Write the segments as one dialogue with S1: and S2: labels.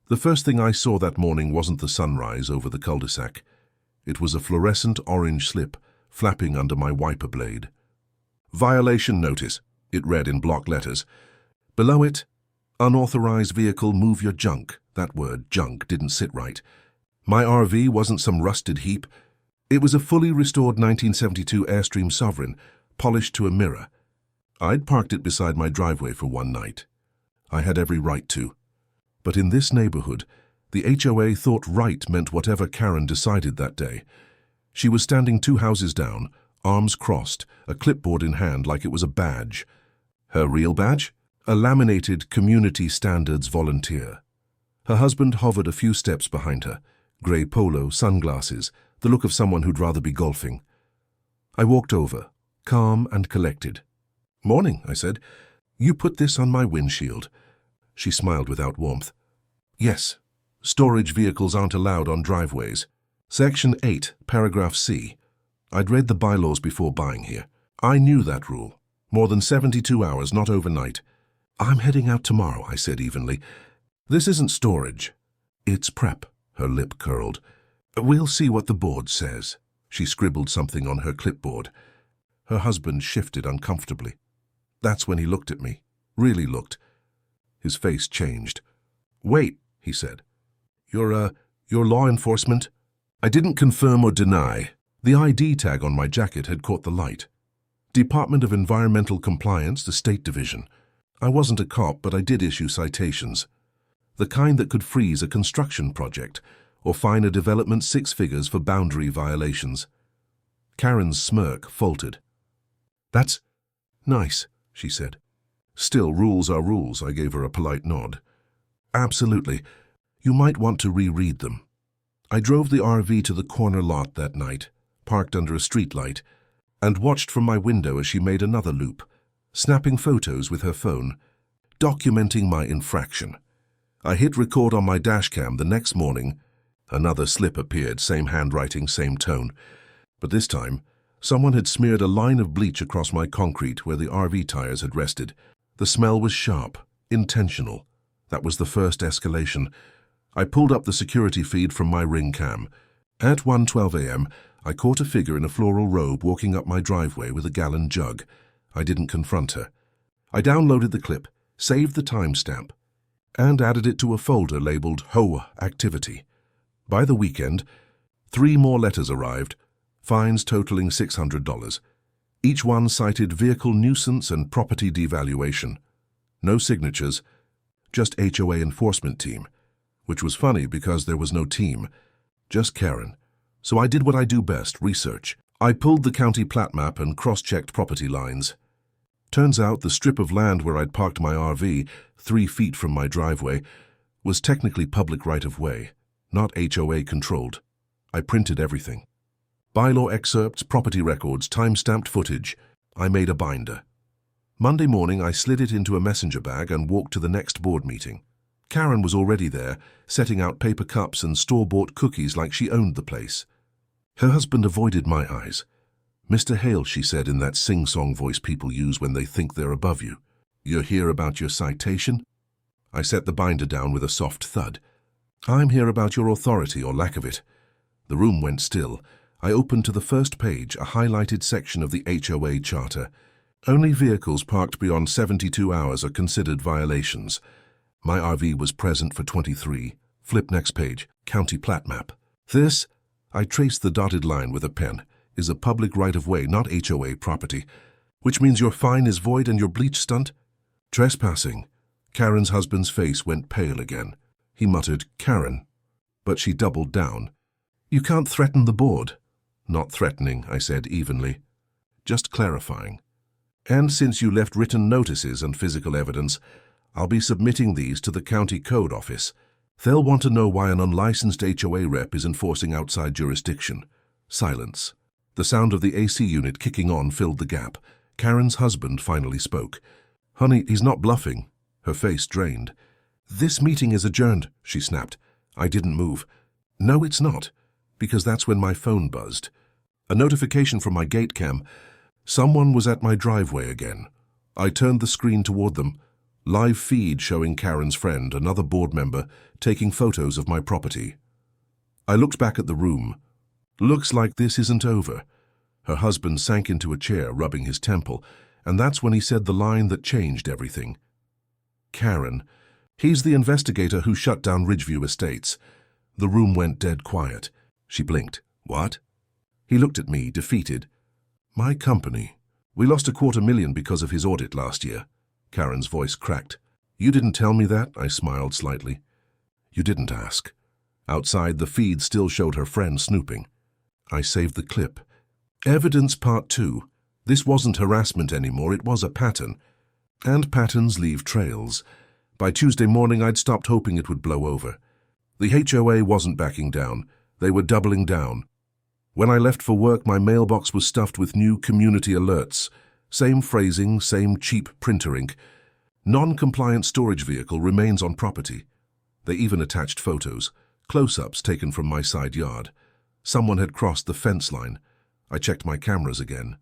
S1: The first thing I saw that morning wasn't the sunrise over the cul-de-sac. It was a fluorescent orange slip flapping under my wiper blade. Violation notice, it read in block letters. Below it, unauthorized vehicle, move your junk. That word, junk, didn't sit right. My RV wasn't some rusted heap. It was a fully restored 1972 Airstream Sovereign, polished to a mirror. I'd parked it beside my driveway for one night. I had every right to. But in this neighborhood, the HOA thought right meant whatever Karen decided that day. She was standing 2 houses down, arms crossed, a clipboard in hand like it was a badge. Her real badge? A laminated Community Standards volunteer. Her husband hovered a few steps behind her, grey polo, sunglasses, the look of someone who'd rather be golfing. I walked over, calm and collected. "Morning," I said. "You put this on my windshield." She smiled without warmth. "Yes, storage vehicles aren't allowed on driveways. Section 8, paragraph C. I'd read the bylaws before buying here. I knew that rule. More than 72 hours, not overnight. I'm heading out tomorrow," I said evenly. "This isn't storage. It's prep," her lip curled. "We'll see what the board says." She scribbled something on her clipboard. Her husband shifted uncomfortably. That's when he looked at me, really looked. His face changed. "Wait," he said. You're law enforcement?" I didn't confirm or deny. The ID tag on my jacket had caught the light. Department of Environmental Compliance, the State Division. I wasn't a cop, but I did issue citations. The kind that could freeze a construction project or fine a development 6 figures for boundary violations. Karen's smirk faltered. "That's nice," she said. "Still, rules are rules," I gave her a polite nod. "Absolutely. You might want to reread them." I drove the RV to the corner lot that night, parked under a streetlight, and watched from my window as she made another loop, snapping photos with her phone, documenting my infraction. I hit record on my dashcam the next morning. Another slip appeared, same handwriting, same tone. But this time, someone had smeared a line of bleach across my concrete where the RV tires had rested. The smell was sharp, intentional. That was the first escalation. I pulled up the security feed from my Ring cam. At 1:12 a.m., I caught a figure in a floral robe walking up my driveway with a gallon jug. I didn't confront her. I downloaded the clip, saved the timestamp, and added it to a folder labeled HOA activity. By the weekend, 3 more letters arrived, fines totaling $600. Each one cited vehicle nuisance and property devaluation. No signatures, just HOA enforcement team, which was funny because there was no team, just Karen. So I did what I do best, research. I pulled the county plat map and cross-checked property lines. Turns out the strip of land where I'd parked my RV, 3 feet from my driveway, was technically public right-of-way, not HOA controlled. I printed everything. Bylaw excerpts, property records, time-stamped footage. I made a binder. Monday morning, I slid it into a messenger bag and walked to the next board meeting. Karen was already there, setting out paper cups and store-bought cookies like she owned the place. Her husband avoided my eyes. "Mr. Hale," she said in that sing-song voice people use when they think they're above you. "You're here about your citation?" I set the binder down with a soft thud. "I'm here about your authority or lack of it." The room went still. I opened to the first page, a highlighted section of the HOA charter. Only vehicles parked beyond 72 hours are considered violations. My RV was present for 23. Flip next page, county plat map. This, I traced the dotted line with a pen, is a public right-of-way, not HOA property, which means your fine is void and your bleach stunt? Trespassing. Karen's husband's face went pale again. He muttered, "Karen." But she doubled down. "You can't threaten the board." "Not threatening," I said evenly. "Just clarifying. And since you left written notices and physical evidence, I'll be submitting these to the county code office. They'll want to know why an unlicensed HOA rep is enforcing outside jurisdiction." Silence. The sound of the AC unit kicking on filled the gap. Karen's husband finally spoke. "Honey, he's not bluffing." Her face drained. "This meeting is adjourned," she snapped. I didn't move. "No, it's not," because that's when my phone buzzed. A notification from my gate cam. Someone was at my driveway again. I turned the screen toward them. Live feed showing Karen's friend, another board member, taking photos of my property. I looked back at the room. Looks like this isn't over. Her husband sank into a chair, rubbing his temple, and that's when he said the line that changed everything. Karen. He's the investigator who shut down Ridgeview Estates. The room went dead quiet. She blinked. What? He looked at me, defeated. My company. We lost $250,000 because of his audit last year. Karen's voice cracked. You didn't tell me that, I smiled slightly. You didn't ask. Outside, the feed still showed her friend snooping. I saved the clip. Evidence Part 2. This wasn't harassment anymore, it was a pattern. And patterns leave trails. By Tuesday morning, I'd stopped hoping it would blow over. The HOA wasn't backing down. They were doubling down. When I left for work, my mailbox was stuffed with new community alerts. Same phrasing, same cheap printer ink. Non-compliant storage vehicle remains on property. They even attached photos, close-ups taken from my side yard. Someone had crossed the fence line. I checked my cameras again.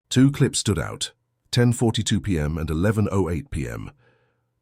S1: 2 clips stood out, 10:42 p.m. and 11:08 p.m.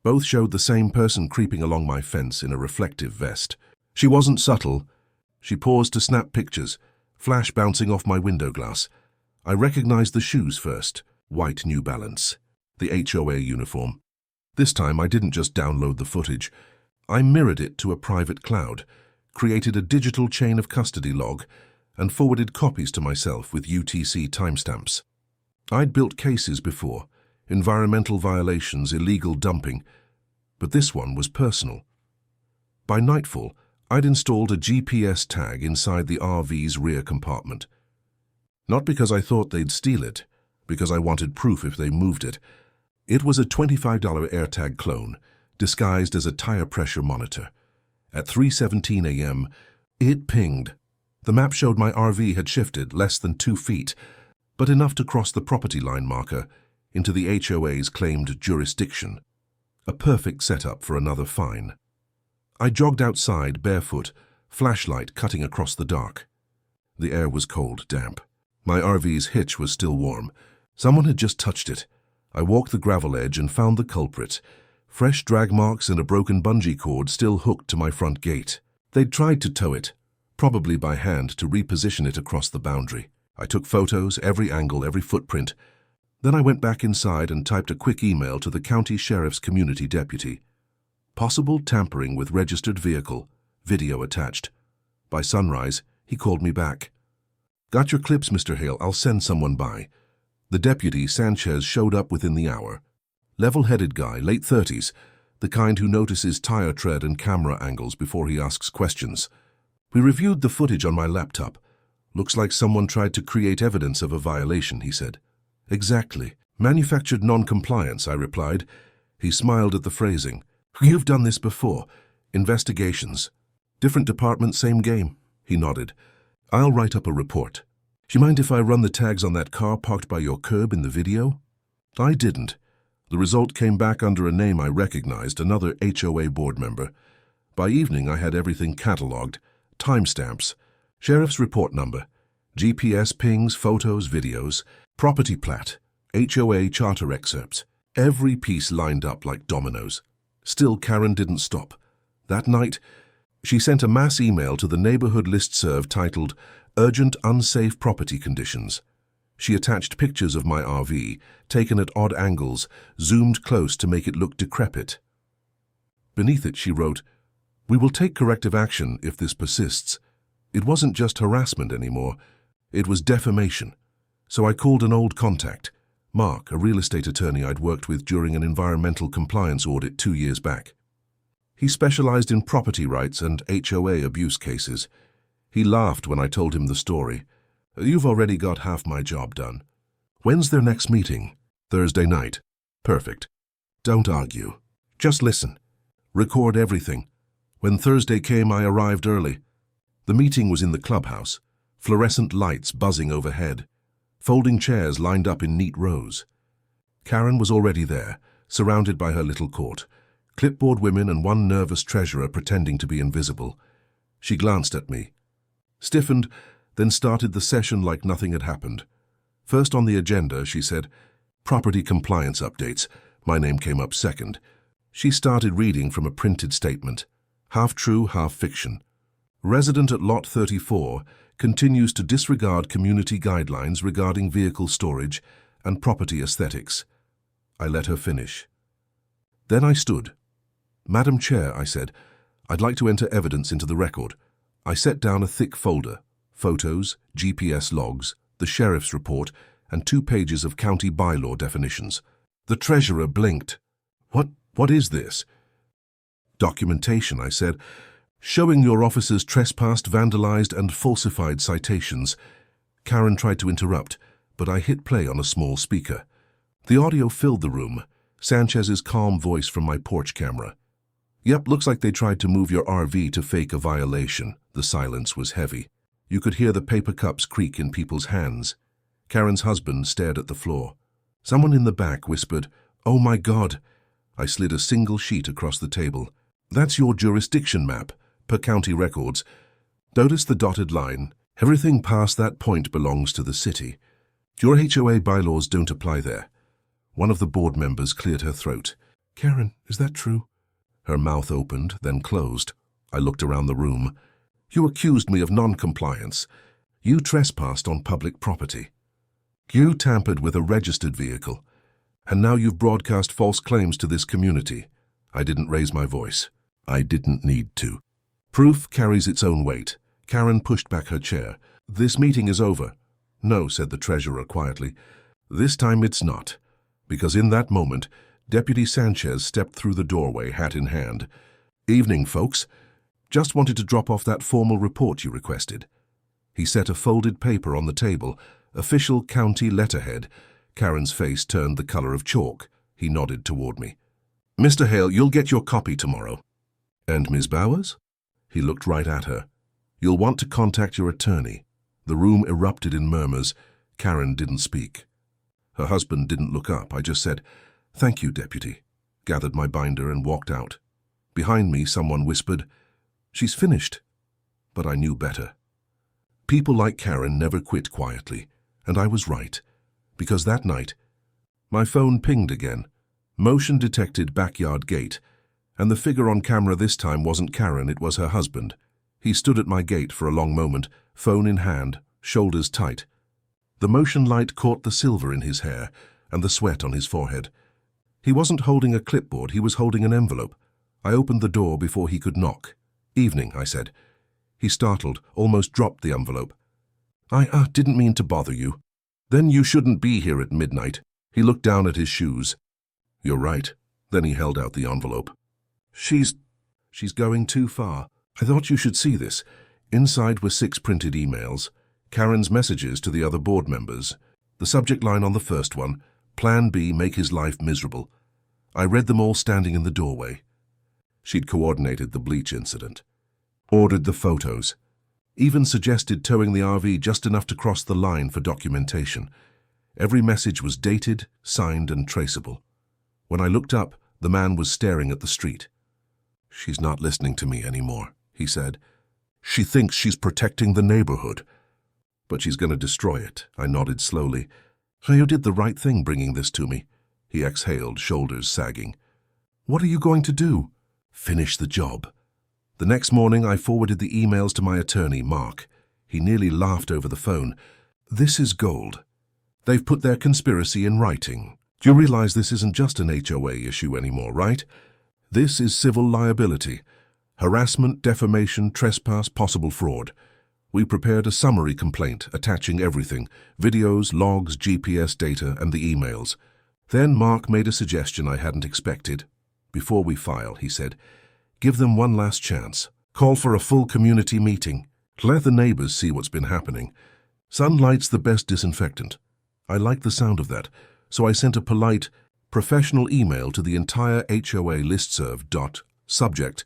S1: Both showed the same person creeping along my fence in a reflective vest. She wasn't subtle. She paused to snap pictures, flash bouncing off my window glass. I recognized the shoes first. White New Balance, the HOA uniform. This time I didn't just download the footage. I mirrored it to a private cloud, created a digital chain of custody log, and forwarded copies to myself with UTC timestamps. I'd built cases before, environmental violations, illegal dumping, but this one was personal. By nightfall, I'd installed a GPS tag inside the RV's rear compartment. Not because I thought they'd steal it, because I wanted proof if they moved it. It was a $25 AirTag clone, disguised as a tire pressure monitor. At 3:17 a.m., it pinged. The map showed my RV had shifted less than 2 feet, but enough to cross the property line marker into the HOA's claimed jurisdiction. A perfect setup for another fine. I jogged outside, barefoot, flashlight cutting across the dark. The air was cold, damp. My RV's hitch was still warm. Someone had just touched it. I walked the gravel edge and found the culprit. Fresh drag marks and a broken bungee cord still hooked to my front gate. They'd tried to tow it, probably by hand, to reposition it across the boundary. I took photos, every angle, every footprint. Then I went back inside and typed a quick email to the county sheriff's community deputy. Possible tampering with registered vehicle, video attached. By sunrise, he called me back. Got your clips, Mr. Hale, I'll send someone by. The deputy, Sanchez, showed up within the hour. Level-headed guy, late 30s, the kind who notices tire tread and camera angles before he asks questions. We reviewed the footage on my laptop. Looks like someone tried to create evidence of a violation, he said. Exactly. Manufactured non-compliance, I replied. He smiled at the phrasing. You've done this before. Investigations. Different department, same game. He nodded. I'll write up a report. Do you mind if I run the tags on that car parked by your curb in the video? I didn't. The result came back under a name I recognized, another HOA board member. By evening, I had everything catalogued, timestamps, sheriff's report number, GPS pings, photos, videos, property plat, HOA charter excerpts. Every piece lined up like dominoes. Still, Karen didn't stop. That night, she sent a mass email to the neighborhood listserv titled Urgent Unsafe Property Conditions. She attached pictures of my RV, taken at odd angles, zoomed close to make it look decrepit. Beneath it, she wrote, "We will take corrective action if this persists." It wasn't just harassment anymore. It was defamation. So I called an old contact, Mark, a real estate attorney I'd worked with during an environmental compliance audit 2 years back. He specialized in property rights and HOA abuse cases. He laughed when I told him the story. You've already got half my job done. When's their next meeting? Thursday night. Perfect. Don't argue. Just listen. Record everything. When Thursday came, I arrived early. The meeting was in the clubhouse, fluorescent lights buzzing overhead, folding chairs lined up in neat rows. Karen was already there, surrounded by her little court, clipboard women and one nervous treasurer pretending to be invisible. She glanced at me, stiffened, then started the session like nothing had happened. First on the agenda, she said, property compliance updates. My name came up second. She started reading from a printed statement, half true, half fiction. Resident at Lot 34 continues to disregard community guidelines regarding vehicle storage and property aesthetics. I let her finish. Then I stood. "Madam Chair," I said, "I'd like to enter evidence into the record." I set down a thick folder, photos, GPS logs, the sheriff's report, and 2 pages of county bylaw definitions. The treasurer blinked. What is this?" "Documentation," I said, "showing your officers trespassed, vandalized, and falsified citations." Karen tried to interrupt, but I hit play on a small speaker. The audio filled the room, Sanchez's calm voice from my porch camera. "Yep, looks like they tried to move your RV to fake a violation." The silence was heavy. You could hear the paper cups creak in people's hands. Karen's husband stared at the floor. Someone in the back whispered, "Oh my God." I slid a single sheet across the table. "That's your jurisdiction map, per county records. Notice the dotted line. Everything past that point belongs to the city. Your HOA bylaws don't apply there." One of the board members cleared her throat. "Karen, is that true?" Her mouth opened, then closed. I looked around the room. "You accused me of non-compliance. You trespassed on public property. You tampered with a registered vehicle. And now you've broadcast false claims to this community." I didn't raise my voice. I didn't need to. Proof carries its own weight. Karen pushed back her chair. "This meeting is over." "No," said the treasurer quietly. "This time it's not." Because in that moment, Deputy Sanchez stepped through the doorway, hat in hand. "Evening, folks. Just wanted to drop off that formal report you requested." He set a folded paper on the table, official county letterhead. Karen's face turned the color of chalk. He nodded toward me. "Mr. Hale, you'll get your copy tomorrow." "And Ms. Bowers?" He looked right at her. "You'll want to contact your attorney." The room erupted in murmurs. Karen didn't speak. Her husband didn't look up. I just said, "Thank you, Deputy," gathered my binder and walked out. Behind me, someone whispered, "She's finished." But I knew better. People like Karen never quit quietly, and I was right. Because that night, my phone pinged again. Motion detected backyard gate, and the figure on camera this time wasn't Karen, it was her husband. He stood at my gate for a long moment, phone in hand, shoulders tight. The motion light caught the silver in his hair and the sweat on his forehead. He wasn't holding a clipboard, he was holding an envelope. I opened the door before he could knock. "Evening," I said. He startled, almost dropped the envelope. I didn't mean to bother you." "Then you shouldn't be here at midnight." He looked down at his shoes. "You're right." Then he held out the envelope. She's going too far. I thought you should see this." Inside were 6 printed emails. Karen's messages to the other board members. The subject line on the first one, "Plan B, make his life miserable." I read them all standing in the doorway. She'd coordinated the bleach incident. Ordered the photos. Even suggested towing the RV just enough to cross the line for documentation. Every message was dated, signed, and traceable. When I looked up, the man was staring at the street. "She's not listening to me anymore," he said. "She thinks she's protecting the neighborhood. But she's going to destroy it." I nodded slowly. "So you did the right thing bringing this to me." He exhaled, shoulders sagging. "What are you going to do?" "Finish the job." The next morning, I forwarded the emails to my attorney, Mark. He nearly laughed over the phone. "This is gold. They've put their conspiracy in writing. Do you realize this isn't just an HOA issue anymore, right? This is civil liability. Harassment, defamation, trespass, possible fraud. We prepared a summary complaint attaching everything, videos, logs, GPS data, and the emails. Then Mark made a suggestion I hadn't expected. "Before we file," he said, "give them one last chance. Call for a full community meeting. Let the neighbors see what's been happening. Sunlight's the best disinfectant." I liked the sound of that, so I sent a polite, professional email to the entire HOA listserv. Subject,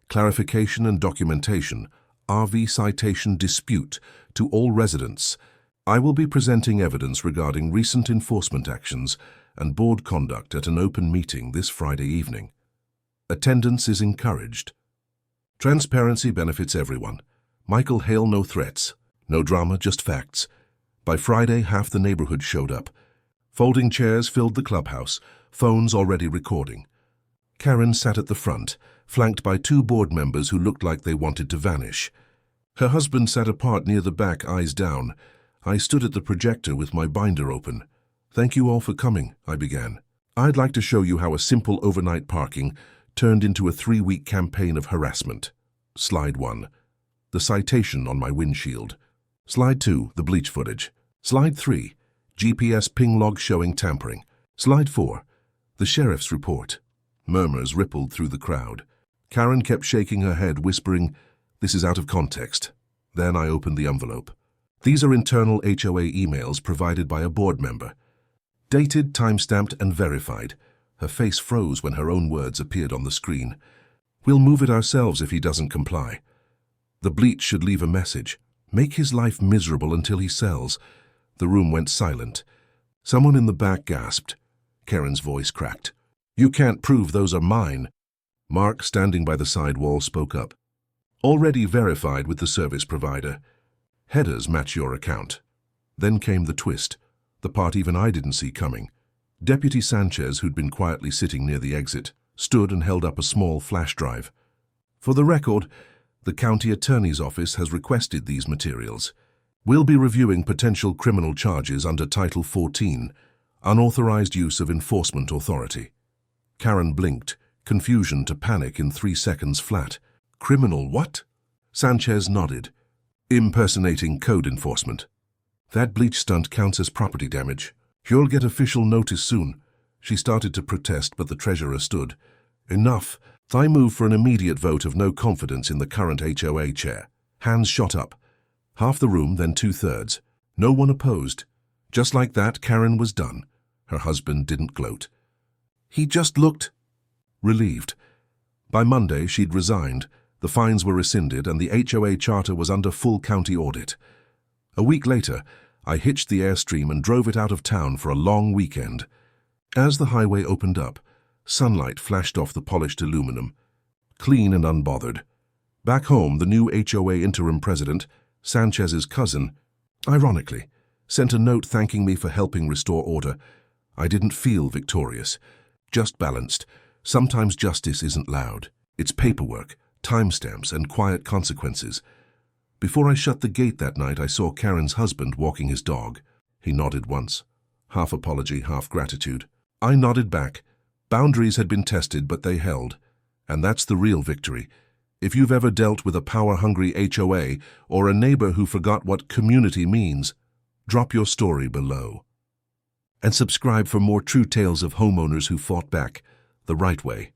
S1: clarification and documentation, RV citation dispute to all residents. I will be presenting evidence regarding recent enforcement actions and board conduct at an open meeting this Friday evening. Attendance is encouraged. Transparency benefits everyone. Michael Hale, no threats. No drama, just facts. By Friday, half the neighborhood showed up. Folding chairs filled the clubhouse, phones already recording. Karen sat at the front, flanked by two board members who looked like they wanted to vanish. Her husband sat apart near the back, eyes down. I stood at the projector with my binder open. "Thank you all for coming," I began. "I'd like to show you how a simple overnight parking turned into a 3-week campaign of harassment." Slide 1. The citation on my windshield. Slide 2. The bleach footage. Slide 3. GPS ping log showing tampering. Slide 4. The sheriff's report. Murmurs rippled through the crowd. Karen kept shaking her head, whispering, "This is out of context." Then I opened the envelope. These are internal HOA emails provided by a board member. Dated, time-stamped, and verified. Her face froze when her own words appeared on the screen. "We'll move it ourselves if he doesn't comply. The bleach should leave a message. Make his life miserable until he sells." The room went silent. Someone in the back gasped. Karen's voice cracked. "You can't prove those are mine." Mark, standing by the side wall, spoke up. "Already verified with the service provider. Headers match your account." Then came the twist, the part even I didn't see coming. Deputy Sanchez, who'd been quietly sitting near the exit, stood and held up a small flash drive. "For the record, the county attorney's office has requested these materials. We'll be reviewing potential criminal charges under Title 14, unauthorized use of enforcement authority." Karen blinked, confusion to panic in 3 seconds flat. "Criminal what?" Sanchez nodded. "Impersonating code enforcement. That bleach stunt counts as property damage. You'll get official notice soon." She started to protest, but the treasurer stood. "Enough. I move for an immediate vote of no confidence in the current HOA chair." Hands shot up. Half the room, then 2/3. No one opposed. Just like that, Karen was done. Her husband didn't gloat. He just looked relieved. By Monday, she'd resigned. The fines were rescinded, and the HOA charter was under full county audit. A week later, I hitched the Airstream and drove it out of town for a long weekend. As the highway opened up, sunlight flashed off the polished aluminum, clean and unbothered. Back home, the new HOA interim president, Sanchez's cousin, ironically, sent a note thanking me for helping restore order. I didn't feel victorious, just balanced. Sometimes justice isn't loud. It's paperwork, timestamps, and quiet consequences. Before I shut the gate that night, I saw Karen's husband walking his dog. He nodded once, half apology, half gratitude. I nodded back. Boundaries had been tested, but they held. And that's the real victory. If you've ever dealt with a power-hungry HOA or a neighbor who forgot what community means, drop your story below. And subscribe for more true tales of homeowners who fought back the right way.